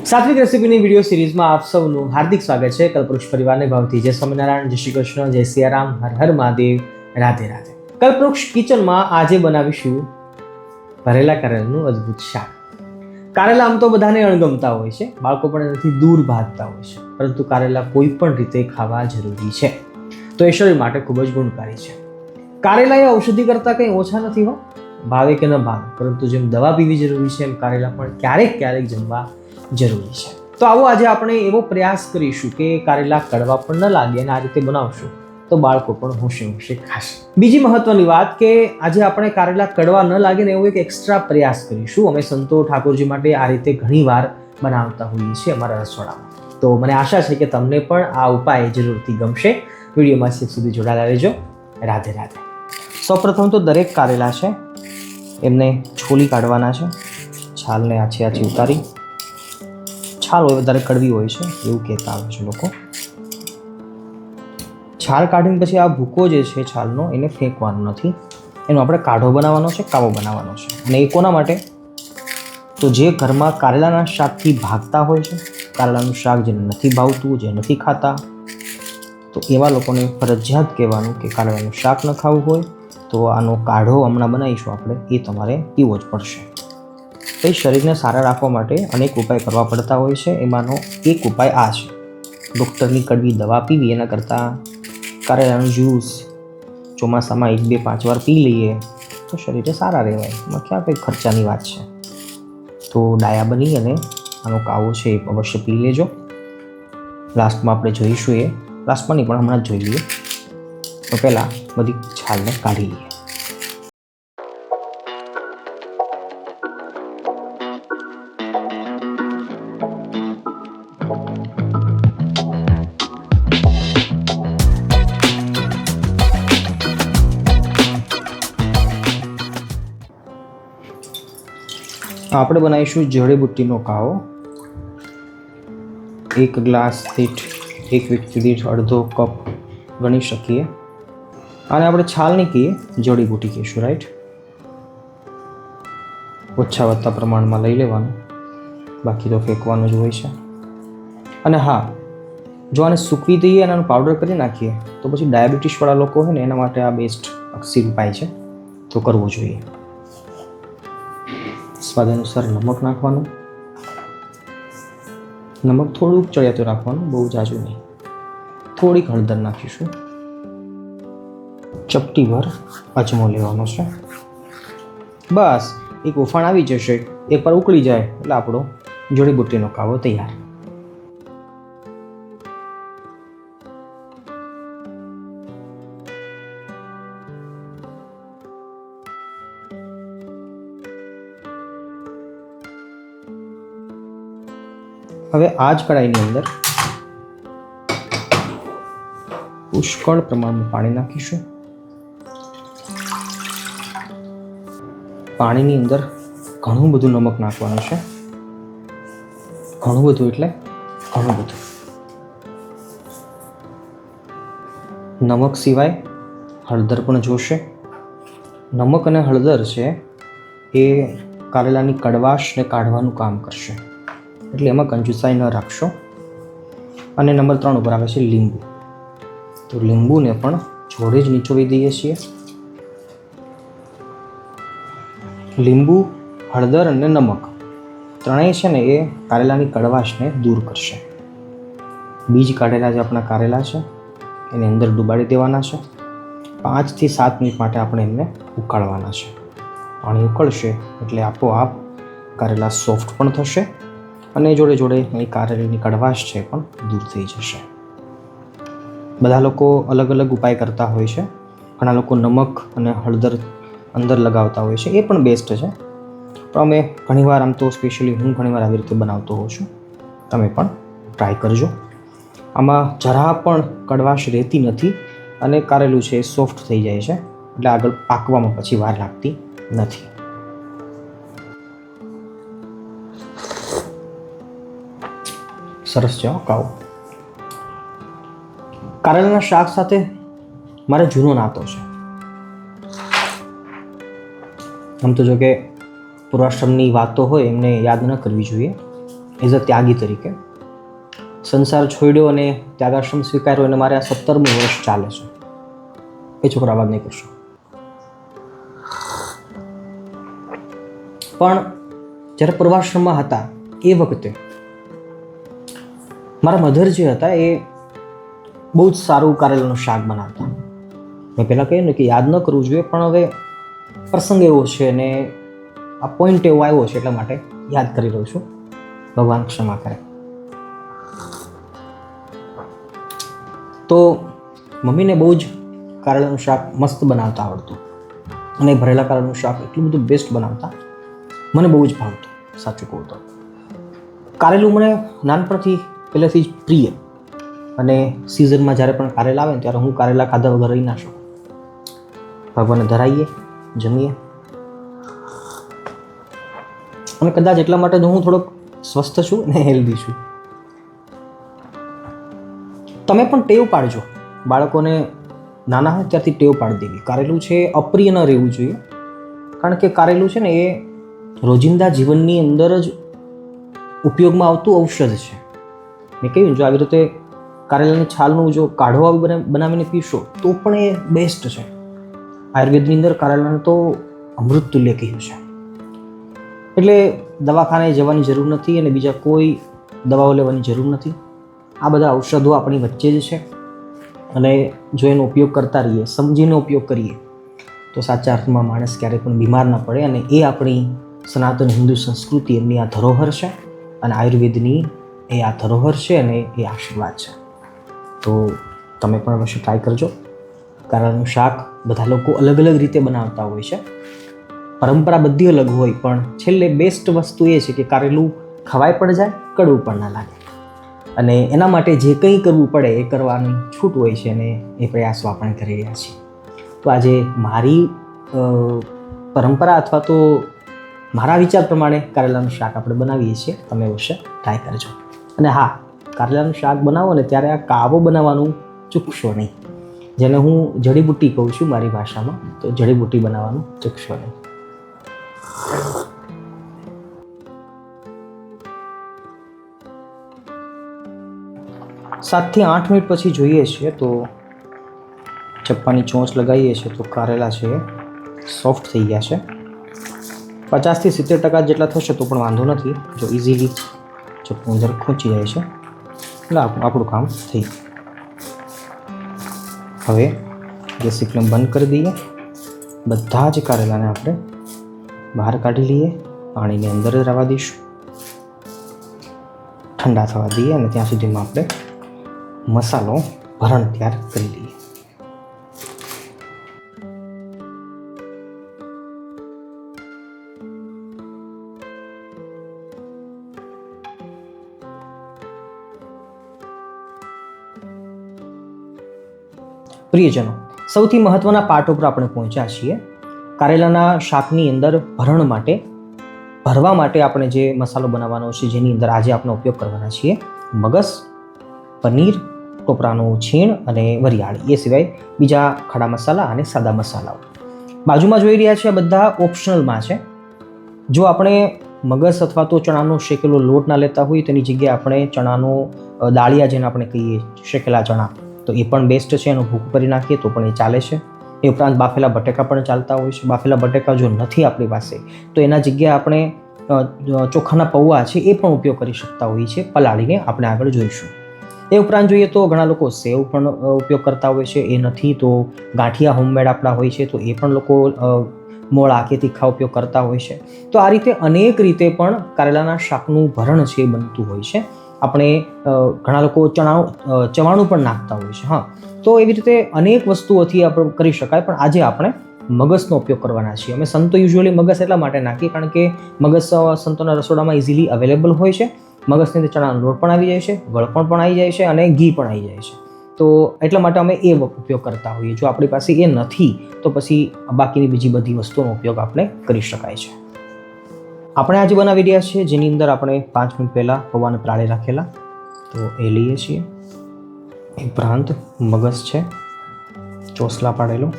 સાત્વિક રેસીપીની video સિરીઝમાં આપ સૌનું હાર્દિક સ્વાગત છે. કલ્પવૃક્ષ પરિવારને ભાવથી જય સ્વામિનારાયણ, જય શ્રી કૃષ્ણ, જય સિયારામ, હર હર મહાદેવ, રાધે રાધે. કલ્પવૃક્ષ કિચનમાં આજે બનાવીશું ભરેલા કારેલાનું અદ્ભુત શાક. કારેલા આમ તો બધાને અણગમતા હોય છે, બાળકો પણ એનાથી દૂર ભાગતા હોય છે, પરંતુ કારેલા કોઈ પણ રીતે ખાવા જરૂરી છે. તો એ શરીર માટે ખૂબ જ ગુણકારી છે. કારેલા એ ઔષધિ કરતાં કંઈ ઓછા નથી હો, ભાવે કે ન ભાવે, પરંતુ જેમ દવા પીવી જરૂરી છે એમ કારેલા પણ ક્યારેક ક્યારેક જમવા જરૂરી છે. તો આવો આજે આપણે એવો પ્રયાસ કરીશું કે કારેલા કડવા પણ ન લાગે અને આ રીતે બનાવશું તો બાળકો પણ હોશે હોશે ખાશે. બીજી મહત્વની વાત કે આજે આપણે કારેલા કડવા ન લાગે ને એવો એક એક્સ્ટ્રા પ્રયાસ કરીશું. અમે સંતો ઠાકોરજી માટે આ રીતે ઘણીવાર બનાવતા હોઈએ છીએ અમારા રસોડામાં. તો મને આશા છે કે તમને પણ આ ઉપાય જરૂરથી ગમશે. વિડીયોમાં છેક સુધી જોડાયેલા રહેજો. રાધે રાધે. સૌપ્રથમ તો દરેક કારેલા છે એમને છોલી કાઢવાના છે. છાલને આછી આછી ઉતારી, છાલ હોય વધારે કડવી હોય છે એવું કહેતા આવે છે લોકો. છાલ કાઢીને પછી આ ભૂકો જે છે છાલનો એને ફેંકવાનો નથી, એનો આપણે કાઢો બનાવવાનો છે, કાવો બનાવવાનો છે. અને એ કોના માટે? તો જે ઘરમાં કારેલાના શાકથી ભાગતા હોય છે, કારેલાનું શાક જેને નથી ભાવતું, જે નથી ખાતા, તો એવા લોકોને ફરજિયાત કહેવાનું કે કારેલાનું શાક ન ખાવું હોય તો આનો કાઢો હમણાં બનાવીશું આપણે, એ તમારે પીવો જ પડશે. એ શરીરને સારા રાખવા માટે અનેક ઉપાય કરવા પડતા હોય છે. એમાંનો એક ઉપાય આ છે. ડૉક્ટરની કડવી દવા પીવી એના કરતાં કારેલાનું જ્યુસ ચોમાસામાં 1, 2, 5 વાર પી લઈએ તો શરીરે સારા રહેવાય. એમાં ક્યાં કંઈ ખર્ચાની વાત છે. તો ડાયા બની અને આનો કાવો છે એ અવશ્ય પી લેજો. લાસ્ટમાં આપણે જોઈશું, એ લાસ્ટમાં નહીં પણ હમણાં જ જોઈ લઈએ. તો પહેલાં બધી છાલને કાઢી લઈએ. આપણે બનાવીશું જડીબુટ્ટીનો કાવો. 1 ગ્લાસ દીઠ 1 વ્યક્તિ દીઠ અડધો કપ ગણી શકીએ. અને આપણે છાલ નહીં કહીએ, જડીબુટ્ટી કહીશું, રાઈટ? ઓછા વધતા પ્રમાણમાં લઈ લેવાનું, બાકી તો ફેંકવાનું જ હોય છે. અને હા, જો આને સૂકવી દઈએ અને આનો પાવડર કરી નાખીએ તો પછી ડાયાબિટીસવાળા લોકો હોય ને એના માટે આ બેસ્ટ અક્ષી ઉપાય છે, તો કરવું જોઈએ. સ્વાદ અનુસાર નમક નાખવાનું. નમક થોડુંક ચડિયાતું રાખવાનું, બહુ જાજુ નહીં. થોડીક હળદર નાખીશું. ચપટીભર અજમો લેવાનો છે. બસ એક ઉફાણ આવી જશે, એકવાર ઉકળી જાય એટલે આપણો જડીબુટ્ટીનો કાવો તૈયાર. હવે આ જ કઢાઈની અંદર પુષ્કળ પ્રમાણમાં પાણી નાખીશું. પાણીની અંદર ઘણું બધું નમક નાખવાનું છે. ઘણું બધું એટલે ઘણું બધું. નમક સિવાય હળદર પણ જોશે. નમક અને હળદર છે એ કારેલાની કડવાશને કાઢવાનું કામ કરશે, એટલે એમાં કંજુસાઈ ન રાખશો. અને નંબર 3 ઉપર આવે છે લીંબુ. તો લીંબુને પણ જોડે જ નીચોવી દઈએ છીએ. લીંબુ, હળદર અને નમક ત્રણેય છે ને એ કારેલાની કડવાશને દૂર કરશે. બીજ કાઢેલા જે આપણા કારેલા છે એની અંદર ડુબાડી દેવાના છે. 5 થી 7 મિનિટ માટે આપણે એમને ઉકાળવાના છે. પાણી ઉકળશે એટલે આપોઆપ કારેલા સોફ્ટ પણ થશે અને જોડે જોડે એ કારેલાની કડવાશ છે પણ દૂર થઈ જશે. બધા લોકો અલગ અલગ ઉપાય કરતા હોય છે. ઘણા લોકો નમક અને હળદર અંદર લગાવતા હોય છે, એ પણ બેસ્ટ છે. પણ અમે ઘણીવાર, આમ તો સ્પેશિયલી હું ઘણીવાર આવી રીતે બનાવતો હોઉં છું. તમે પણ ટ્રાય કરજો. આમાં જરા પણ કડવાશ રહેતી નથી અને કારેલું છે એ સોફ્ટ થઈ જાય છે, એટલે આગળ પાકવામાં પછી વાર લાગતી નથી. સરસ છે કાવો. કારેલાના શાક સાથે મારે જૂનો નાતો છે. આમ તો જો કે પૂર્વાશ્રમની વાતો હોય એમને યાદ ન કરવી જોઈએ, એઝ અ ત્યાગી તરીકે સંસાર છોડ્યો અને ત્યાગાશ્રમ સ્વીકાર્યો અને મારે આ 17મું વર્ષ ચાલે છે. એ છોકરા અવાજ નહીં કરશો. પણ જ્યારે પૂર્વાશ્રમમાં હતા એ વખતે મારા મધર જે હતા એ બહુ જ સારું કારેલાનું શાક બનાવતા. મેં પહેલાં કહ્યું ને કે યાદ ન કરવું જોઈએ, પણ હવે પ્રસંગ એવો છે અને આ પોઈન્ટ એવો આવ્યો છે એટલા માટે યાદ કરી રહ્યો છું. ભગવાન ક્ષમા કરે. તો મમ્મીને બહુ જ કારેલાનું શાક મસ્ત બનાવતા આવડતું અને ભરેલા કારેલાનું શાક એટલું બધું બેસ્ટ બનાવતા, મને બહુ જ ભાવતું. સાચું કહું તો કારેલું મને નાનપણથી પહેલેથી જ પ્રિય, અને સિઝનમાં જ્યારે પણ કારેલા આવે ને ત્યારે હું કારેલા ખાધા વગર રહી ના શકું. ભગવાનને ધરાઈએ, જમીએ, અને કદાચ એટલા માટે હું થોડોક સ્વસ્થ છું અને હેલ્ધી છું. તમે પણ ટેવ પાડજો, બાળકોને નાના હોય ત્યારથી ટેવ પાડી દેવી. કારેલું છે અપ્રિય ન રહેવું જોઈએ, કારણ કે કારેલું છે ને એ રોજિંદા જીવનની અંદર જ ઉપયોગમાં આવતું ઔષધ છે. મેં કહ્યું જો આવી રીતે કારેલાની છાલનું જો કાઢો બનાવીને પીશો તો પણ એ બેસ્ટ છે. આયુર્વેદની અંદર કારેલાને તો અમૃત તુલ્ય કહ્યું છે. એટલે દવાખાને જવાની જરૂર નથી અને બીજા કોઈ દવાઓ લેવાની જરૂર નથી. આ બધા ઔષધો આપણી વચ્ચે જ છે, અને જો એનો ઉપયોગ કરતા રહીએ, સમજીને ઉપયોગ કરીએ, તો સાચા અર્થમાં માણસ ક્યારેય પણ બીમાર ન પડે. અને એ આપણી સનાતન હિન્દુ સંસ્કૃતિ એમની આ ધરોહર છે, અને આયુર્વેદની એ આ ધરોહર છે, અને એ આશીર્વાદ છે. તો તમે પણ અવશ્ય ટ્રાય કરજો. કારેલાનું શાક બધા લોકો અલગ અલગ રીતે બનાવતા હોય છે, પરંપરા બધી અલગ હોય, પણ છેલ્લે બેસ્ટ વસ્તુ એ છે કે કારેલું ખવાય પણ જાય, કડવું પણ ના લાગે. અને એના માટે જે કંઈ કરવું પડે એ કરવાની છૂટ હોય છે, અને એ પ્રયાસો આપણે કરી રહ્યા છીએ. તો આજે મારી પરંપરા અથવા તો મારા વિચાર પ્રમાણે કારેલાનું શાક આપણે બનાવીએ છીએ. તમે અવશ્ય ટ્રાય કરજો. અને હા, કારેલાનું શાક બનાવો ને ત્યારે આ કાવો બનાવવાનું ચૂકશો નહીં. જેને હું જડીબુટ્ટી કહું છું મારી ભાષામાં, તો જડીબુટ્ટી બનાવવાનું ચૂકશો નહીં. સાતથી 8 મિનિટ પછી જોઈએ છીએ તો ચપ્પાની ચોંચ લગાવીએ છીએ તો કારેલા છે સોફ્ટ થઈ ગયા છે. 50થી 70% જેટલા થશે તો પણ વાંધો નથી, જો ઇઝીલી ચપ્પુ અંદર ખૂંચી જાય છે એટલે આપણું કામ થઈ ગયું. હવે ગેસની ફ્લેમ બંધ કરી દઈએ. બધા જ કારેલાને આપણે બહાર કાઢી લઈએ, પાણીની અંદર જ રહેવા દઈશું, ઠંડા થવા દઈએ, અને ત્યાં સુધીમાં આપણે મસાલો ભરણ તૈયાર કરી લઈએ. પ્રિયજનો, સૌથી મહત્વના પાઠ ઉપર આપણે પહોંચ્યા છીએ. કારેલાના શાકની અંદર ભરવા માટે આપણે જે મસાલો બનાવવાનો છે, જેની અંદર આજે આપણે ઉપયોગ કરવાના છીએ મગસ, પનીર, ટોપરાનું છીણ અને વરિયાળી, એ સિવાય બીજા ખડા મસાલા અને સાદા મસાલાઓ. બાજુમાં જોઈ રહ્યા છીએ આ બધા ઓપ્શનલમાં છે. જો આપણે મગસ અથવા તો ચણાનો શેકેલો લોટ ના લેતા હોય તેની જગ્યાએ આપણે ચણાનો દાળિયા, જેને આપણે કહીએ શેકેલા ચણા, તો એ પણ બેસ્ટ છે. એનો ભૂકો કરી નાખીએ તો પણ એ ચાલે છે. એ ઉપરાંત બાફેલા બટેકા પણ ચાલતા હોય છે. બાફેલા બટેકા જો નથી આપણી પાસે તો એના જગ્યાએ આપણે ચોખાના પૌવા છે એ પણ ઉપયોગ કરી શકતા હોઈએ છીએ, પલાળીને આપણે આગળ જોઈશું. એ ઉપરાંત જોઈએ તો ઘણા લોકો સેવ પણ ઉપયોગ કરતા હોય છે. એ નથી તો ગાંઠિયા હોમમેડ આપણા હોય છે, તો એ પણ લોકો મોળા કે તીખા ઉપયોગ કરતા હોય છે. તો આ રીતે અનેક રીતે પણ કારેલાના શાકનું ભરણ છે એ બનતું હોય છે. આપણે ઘણા લોકો ચવાણું પણ નાખતા હોય છે. હા, તો એવી રીતે અનેક વસ્તુઓથી આપણે કરી શકાય, પણ આજે આપણે મગસનો ઉપયોગ કરવાના છીએ. અમે સંતો યુઝ્યુઅલી મગસ એટલા માટે નાખીએ કારણ કે મગસ સંતોના રસોડામાં ઇઝીલી અવેલેબલ હોય છે. મગસની અંદર ચણાનો લોટ પણ આવી જાય છે, ગળપણ પણ આવી જાય છે, અને ઘી પણ આવી જાય છે. તો એટલા માટે અમે એ ઉપયોગ કરતા હોઈએ. જો આપણી પાસે એ નથી તો પછી બાકીની બીજી બધી વસ્તુઓનો ઉપયોગ આપણે કરી શકાય છે. આપણે આજે બનાવી રહ્યા છીએ જેની અંદર આપણે 5 મિનિટ પહેલાં પૌવાને પલાળી રાખેલા, તો એ લઈએ છીએ. એ ઉપરાંત મગસ છે ચોસલા પાડેલો.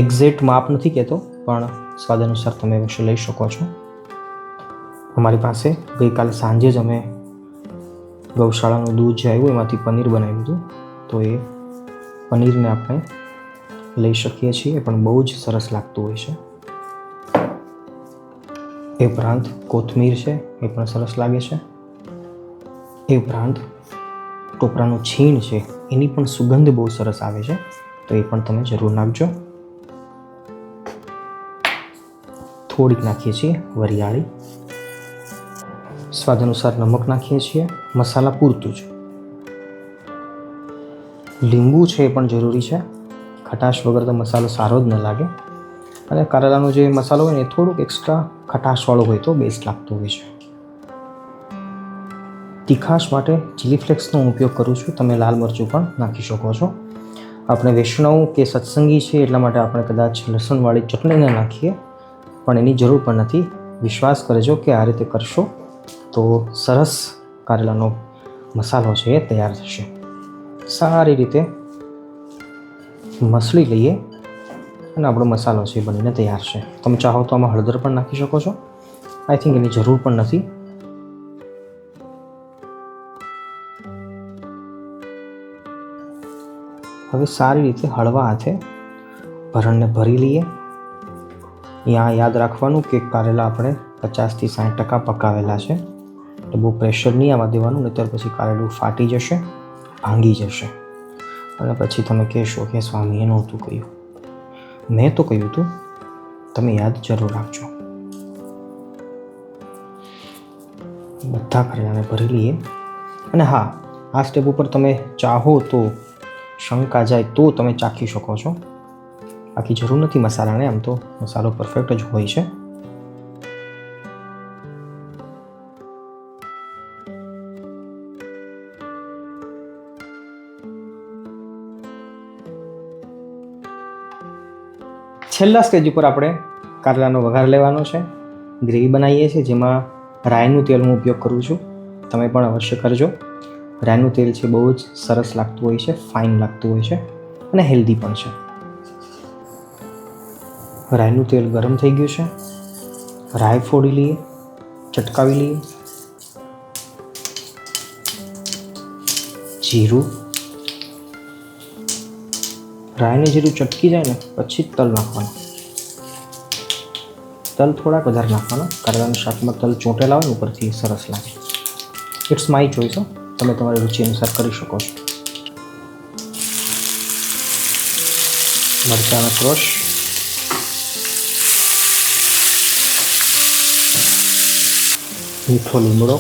એક્ઝેક્ટ માપ નથી કહેતો, પણ સ્વાદ અનુસાર તમે અવશ્ય લઈ શકો છો. અમારી પાસે ગઈકાલે સાંજે જ અમે ગૌશાળાનું દૂધ જે આવ્યું એમાંથી પનીર બનાવ્યું હતું, તો એ પનીરને આપણે લઈ શકીએ છીએ, પણ બહુ જ સરસ લાગતું હોય છે. એ ઉપરાંત કોથમીર છે, એ પણ સરસ લાગે છે. એ ઉપરાંત ટોપરાનું છીણ છે, એની પણ સુગંધ બહુ સરસ આવે છે, તો એ પણ તમે જરૂર નાખજો. થોડીક નાખીએ છીએ વરિયાળી, સ્વાદ અનુસાર નમક નાખીએ છીએ, મસાલા પૂરતું જ. લીંબુ છે એ પણ જરૂરી છે, ખટાશ વગર તો મસાલો સારો જ ન લાગે. અને કારેલાનો જે મસાલો હોય ને એ થોડુંક એક્સ્ટ્રા ખટાશવાળો હોય તો બેસ્ટ લાગતું હોય છે. તીખાશ માટે ચીલી ફ્લેક્સનો ઉપયોગ કરું છું, તમે લાલ મરચું પણ નાખી શકો છો. આપણે વૈષ્ણવ કે સત્સંગી છે એટલા માટે આપણે કદાચ લસણવાળી ચટણી ન નાખીએ, પણ એની જરૂર પણ નથી. વિશ્વાસ કરજો કે આ રીતે કરશો તો સરસ કારેલાનો મસાલો છે એ તૈયાર થશે. સારી રીતે મસળી લઈએ અને આપણો મસાલો છે એ બનીને તૈયાર છે. તમે ચાહો તો આમાં હળદર પણ નાખી શકો છો, આઈ થિંક એની જરૂર પણ નથી. હવે સારી રીતે હળવા હાથે ભરણને ભરી લઈએ. અહીંયા યાદ રાખવાનું કે કારેલા આપણે 50થી 60% પકાવેલા છે, એટલે બહુ પ્રેશર નહીં આવવા દેવાનું, નહીંતર પછી કારેલું ફાટી જશે, ભાંગી જશે અને પછી તમે કહેશો કે સ્વામીએ નહોતું કહ્યું. મેં તો કહ્યું હતું, તમે યાદ જરૂર રાખજો. બધા કારેલાને ભરી લઈએ. અને હા, આ સ્ટેપ ઉપર તમે ચાહો તો શંકા જાય તો તમે ચાખી શકો છો, બાકી જરૂર નથી મસાલાને, આમ તો મસાલો પરફેક્ટ જ હોય છે. છેલ્લા સ્ટેજ ઉપર આપણે કારેલાનો વઘાર લેવાનો છે. ગ્રેવી બનાવીએ છીએ જેમાં રાઈનું તેલનો ઉપયોગ કરું છું, તમે પણ અવશ્ય કરજો. રાઈનું તેલ છે બહુ જ સરસ લાગતું હોય છે, ફાઇન લાગતું હોય છે અને હેલ્ધી પણ છે. રાઈનું તેલ ગરમ થઈ ગયું છે, રાઈ ફોડી લઈએ, ચટકાવી લઈએ. જીરું, રાઈને જીરું ચટકી જાય ને પછી તલ નાખવાનું. તલ થોડાક વધારે નાખવાના, કારેલાના શાકમાં તલ ચોંટેલા હોય ને ઉપરથી સરસ લાગે. ઇટ્સ માય ચોઈસ, તમે તમારી રુચિ અનુસાર કરી શકો છો. મરચાંનો ક્રશ, મીઠો લીમડો,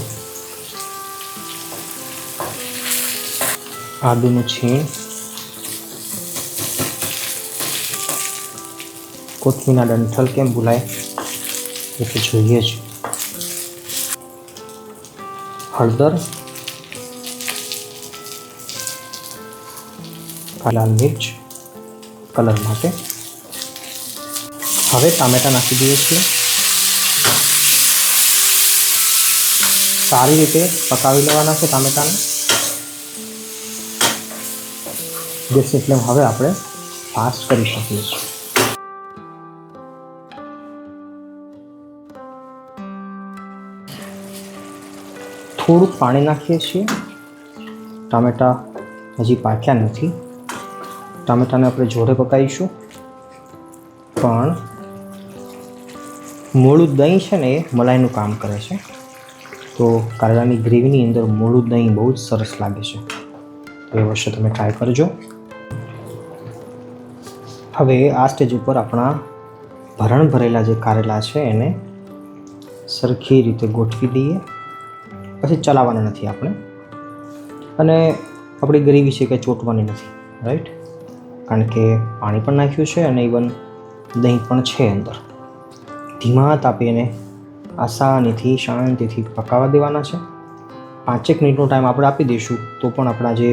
આદુનું છીણ, કોથમીરના ડંઠલ કેમ ભૂલાય એ તો જોઈએ જ. હળદર, લાલ મિર્ચ કલર માટે. હવે ટામેટાં નાખી દઈએ છીએ. સારી રીતે પકાવી લેવાના છે ટામેટાને. ગેસની ફ્લેમ હવે આપણે ફાસ્ટ કરી શકીએ છીએ. થોડુંક પાણી નાખીએ છીએ. ટામેટાં હજી પાક્યા નથી, ટામેટાને આપણે જોડે પકાવીશું. પણ મોળું દહીં છે ને એ મલાઈનું કામ કરે છે, તો કારેલાની ગ્રેવીની અંદર મોળું દહીં બહુ જ સરસ લાગે છે, તો એ વસ્તુ તમે ટ્રાય કરજો. હવે આ સ્ટેજ ઉપર આપણા ભરણ ભરેલા જે કારેલા છે એને સરખી રીતે ગોઠવી દઈએ. પછી ચલાવવાના નથી આપણે, અને આપણી ગ્રેવી છે કે ચોંટવાની નથી, રાઈટ? કારણ કે પાણી પણ નાખ્યું છે અને ઇવન દહીં પણ છે અંદર. ધીમા તાપે એને આસાનીથી શાંતિથી પકાવવા દેવાના છે. 5 મિનિટનો ટાઈમ આપણે આપી દઈશું તો પણ આપણા જે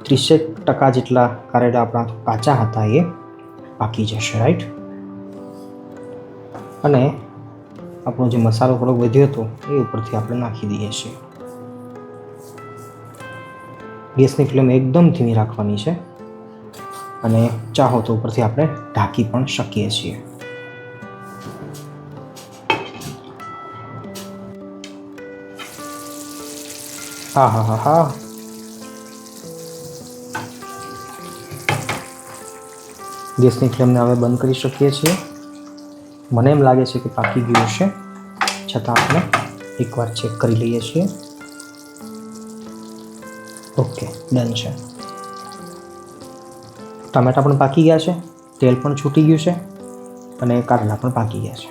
30% જેટલા કારેલા આપણા કાચા હતા એ પાકી જશે, રાઈટ? અને આપણો જે મસાલો થોડોક વધ્યો હતો એ ઉપરથી આપણે નાખી દઈએ છીએ. ગેસની ફ્લેમ એકદમ ધીમી રાખવાની છે, અને ચાહો તો ઉપરથી આપણે ઢાંકી પણ શકીએ છીએ. હા હા હા હા, ગેસની ફ્લેમને હવે બંધ કરી શકીએ છીએ. મને એમ લાગે છે કે પાકી ગયું હશે, છતાં આપણે એકવાર ચેક કરી લઈએ છીએ. ઓકે, ડન છે. ટામેટા પણ પાકી ગયા છે, તેલ પણ છૂટી ગયું છે અને કારેલા પણ પાકી ગયા છે.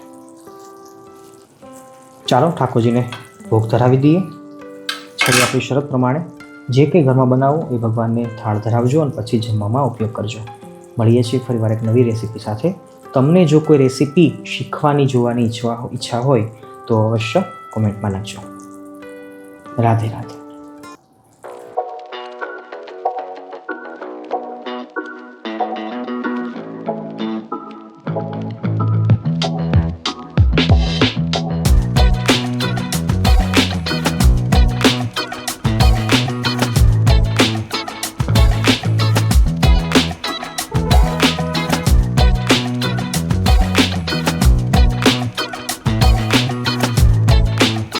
ચાલો ઠાકોરજીને ભોગ ધરાવી દઈએ. છેલ્લે આપણી શરત પ્રમાણે જે કંઈ ઘરમાં બનાવો એ ભગવાનને થાળ ધરાવજો અને પછી જમવામાં ઉપયોગ કરજો. મળીએ છીએ ફરીવાર એક નવી રેસીપી સાથે. તમને જો કોઈ રેસીપી શીખવાની જોવાની ઈચ્છા હોય તો અવશ્ય કોમેન્ટમાં લખજો. રાધે રાધે.